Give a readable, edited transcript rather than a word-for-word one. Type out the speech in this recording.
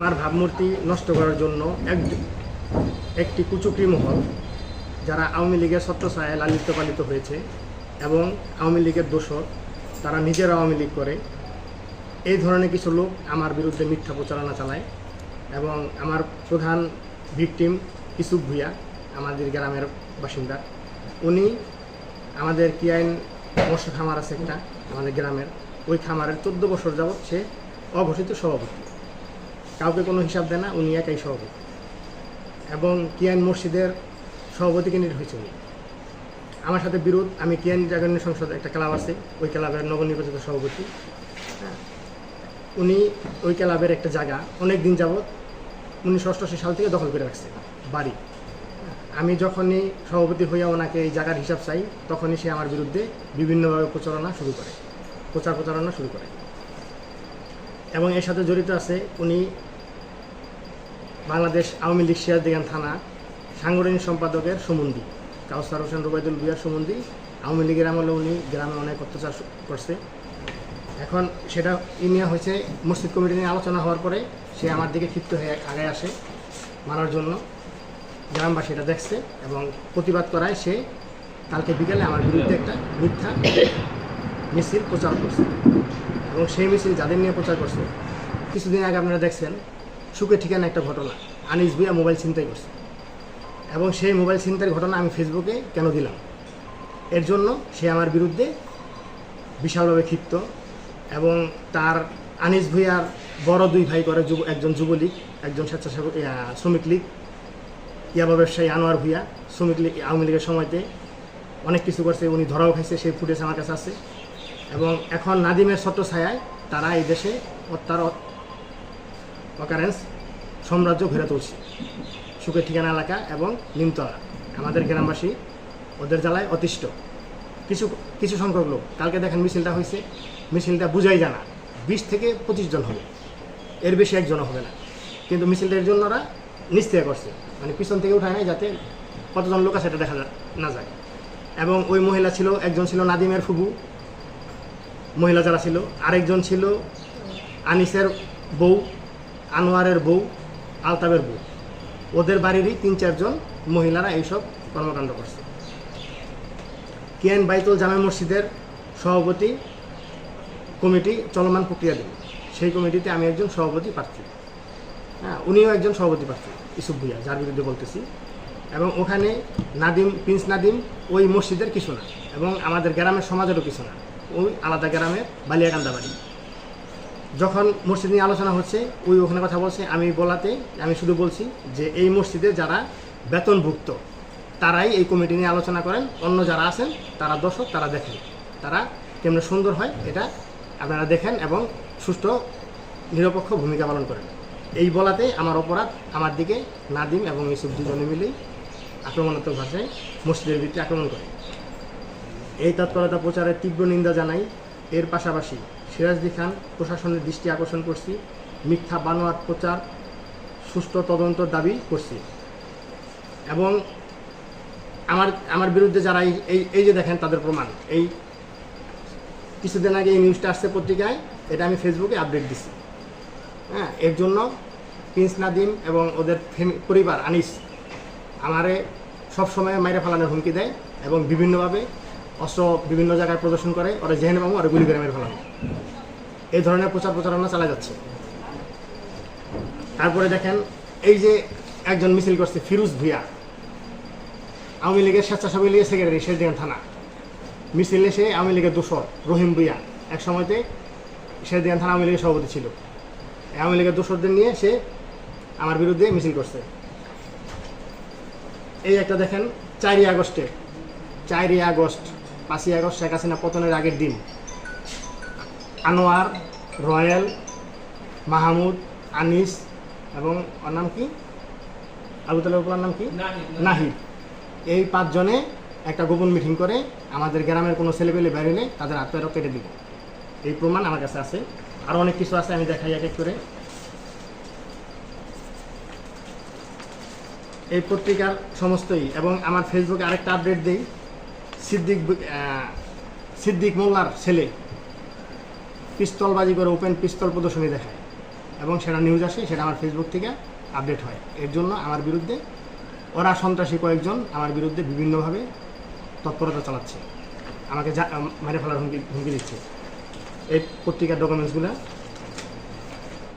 আমার ভাবমূর্তি নষ্ট করার জন্য একটি কুচক্রী মহল যারা আওয়ামী লীগের ছত্রছায়ায় লালিত পালিত হয়েছে এবং আওয়ামী লীগের দোসর, তারা নিজেরা আওয়ামী লীগ করে, এই ধরনের কিছু লোক আমার বিরুদ্ধে মিথ্যা প্রচারণা চালায়। এবং আমার প্রধান ভিকটিম ইসুফ ভুইয়া, আমাদের গ্রামের বাসিন্দা, উনি আমাদের কিয়াইন মৎস্য খামার আছে একটা আমাদের গ্রামের, ওই খামারের 14 বছর যাবৎ সে অঘোষিত সভাপতি, কাউকে কোনো হিসাব দেয় না, উনি একাই সভাপতি। এবং কিয়াইন মসজিদের সভাপতি ক্যান্ডিডেট হয়েছে উনি। আমার সাথে বিরোধ, আমি কিয়াইন জাগরণী সংসদ একটা ক্লাব আছে, ওই ক্লাবের নবনির্বাচিত সভাপতি। উনি ওই ক্লাবের একটা জায়গা অনেক দিন যাবৎ 1988 সাল থেকে দখল করে রাখছে বাড়ি। আমি যখনই সভাপতি হইয়া ওনাকে এই জায়গার হিসাব চাই, তখনই সে আমার বিরুদ্ধে বিভিন্নভাবে প্রচারণা শুরু করে। এবং এর সাথে জড়িত আছে উনি বাংলাদেশ আওয়ামী লীগ সিরাজদিগান থানা সাংগঠনিক সম্পাদকের সুমন্দি, কাউসার হোসেন রুবাইদুল ভুইয়ার সুমন্দি। আওয়ামী লীগের আমলে উনি গ্রামে অনেক অত্যাচার করছে। এখন সেটা নিয়ে হয়েছে, মসজিদ কমিটি নিয়ে আলোচনা হওয়ার পরে সে আমার দিকে ক্ষিপ্ত হয়ে আগে আসে মারার জন্য। গ্রামবাসী এটা দেখছে এবং প্রতিবাদ করায় সে কালকে বিকেলে আমার বিরুদ্ধে একটা মিথ্যা মিছিল প্রচার করছে। এবং সেই মিছিল যাদের নিয়ে প্রচার করছে, কিছুদিন আগে আপনারা দেখছেন সুখে ঠিকানা একটা ঘটনা, আনিস ভুইয়া মোবাইল ছিনতাই করছে। এবং সেই মোবাইল ছিনতাইয়ের ঘটনা আমি ফেসবুকে কেন দিলাম, এর জন্য সে আমার বিরুদ্ধে বিশালভাবে ক্ষিপ্ত। এবং তার আনিস ভুইয়ার বড় দুই ভাই করে, একজন যুবলীগ, একজন স্বেচ্ছাসেবক শ্রমিক লীগ, ইয়াবা ব্যবসায়ী আনোয়ার ভুইয়া শ্রমিক লীগ আওয়ামী লীগের সময়তে অনেক কিছু করছে, উনি ধরাও খাইছে, সেই ফুটেজ আমার কাছে আছে। এবং এখন নাদিমের ছত্রছায়ায় তারা এই দেশে তার অকারেন্স সাম্রাজ্য ঘিরে তুলছে, সুখের ঠিকানা এলাকা এবং নিমতলা। আমাদের গ্রামবাসী ওদের জ্বালায় অতিষ্ঠ। কিছু সংখ্যক লোক, কালকে দেখেন মিছিলটা হয়েছে, মিছিলটা বুঝাই জানা 20 থেকে 25 জন হবে, এর বেশি একজনও হবে না। কিন্তু মিছিলটার জন্য ওরা নিস্তেয় করছে, মানে পিছন থেকে উঠায় নাই যাতে কতজন লোক আছে এটা দেখা না যায়। এবং ওই মহিলা ছিল, একজন ছিল নাদিমের ফুবু মহিলা যারা ছিল, আরেকজন ছিল আনিসের বউ, আনোয়ারের বউ, আলতাবের বউ। ওদের বাড়িরই 3-4 জন মহিলারা এইসব কর্মকাণ্ড করছে। কিয়াইন বাইতুল জামে মসজিদের সভাপতি কমিটি চলমান প্রক্রিয়াধীন, সেই কমিটিতে আমি একজন সভাপতি প্রার্থী। উনিও একজন সভাপতি প্রার্থী, ইসুফ ভুইয়া, যার বিরুদ্ধে বলতেছি। এবং ওখানে নাদিম, প্রিন্স নাদিম ওই মসজিদের কিছু না, এবং আমাদের গ্রামের সমাজেরও কিছু না, ওই আলাদা গ্রামের বালিয়াকান্দা বাড়ি। যখন মসজিদ নিয়ে আলোচনা হচ্ছে, ওই ওখানে কথা বলছে, আমি শুধু বলছি যে এই মসজিদে যারা বেতনভুক্ত তারাই এই কমিটি নিয়ে আলোচনা করেন, অন্য যারা আছেন তারা দর্শক, তারা দেখেন তারা কেমন সুন্দর হয় এটা আপনারা দেখেন এবং সুষ্ঠু নিরপেক্ষ ভূমিকা পালন করেন। এই বলাতে আমার অপরাধ, আমার দিকে নাদিম এবং ইসুফ দুজনে মিলেই আক্রমণাত্মক ভাষায় মসজিদের ভিত্তিতে আক্রমণ করে। এই তৎপরতা প্রচারের তীব্র নিন্দা জানাই। এর পাশাপাশি সিরাজদি খান প্রশাসনের দৃষ্টি আকর্ষণ করছি, মিথ্যা বানোয়াট প্রচার সুষ্ঠু তদন্তর দাবি করছি। এবং আমার বিরুদ্ধে যারা এই যে দেখেন তাদের প্রমাণ, এই কিছুদিন আগে এই নিউজটা আসছে পত্রিকায়, এটা আমি ফেসবুকে আপডেট দিছি। এর জন্য প্রিন্স নাদিম এবং ওদের পরিবার আনিস আমারে সবসময় মাইরে ফেলানোর হুমকি দেয় এবং বিভিন্নভাবে অস্ত্র বিভিন্ন জায়গায় প্রদর্শন করে, ওরা যেহেনে পাবো ওরা গুলি করে মেরে ফেলানো, এই ধরনের প্রচারণা চালা যাচ্ছে। তারপরে দেখেন এই যে একজন মিছিল করছে ফিরোজ ভুইয়া, আওয়ামী লীগের স্বেচ্ছাসেবক লীগের সেক্রেটারি সিরাজদিগান থানা, মিছিলে সে আওয়ামী লীগের দোসর রহিম ভুইয়া, এক সময়তে সিরাজদিগান থানা আওয়ামী লীগের সভাপতি ছিল। আওয়ামী লীগের দোসরদের নিয়ে সে আমার বিরুদ্ধে মিছিল করছে। এই একটা দেখেন 4ই আগস্ট 5ই আগস্ট শেখ হাসিনা পতনের আগের দিন, আনোয়ার, রয়েল, মাহমুদ, আনিস এবং ওর নাম কি, আবু তালেবের নাম কি, নাহিদ, এই 5 জনে একটা গোপন মিটিং করে আমাদের গ্রামের কোনো ছেলেপেলে বেরোলে তাদের হাত পায়ে কেটে দিব। এই প্রমাণ আমার কাছে আছে, আরও অনেক কিছু আছে, আমি দেখাই এক এক করে। এই পত্রিকার সমস্তই, এবং আমার ফেসবুকে আরেকটা আপডেট দিই, সিদ্দিক মোল্লার ছেলে পিস্তলবাজি করে ওপেন পিস্তল প্রদর্শনী দেখায়। এবং সেটা নিউজ আসে, সেটা আমার ফেসবুক থেকে আপডেট হয়। এর জন্য আমার বিরুদ্ধে ওরা সন্ত্রাসী কয়েকজন আমার বিরুদ্ধে বিভিন্নভাবে তৎপরতা চালাচ্ছে, আমাকে মেরে ফেলার হুমকি দিচ্ছে। এই পত্রিকার ডকুমেন্টসগুলো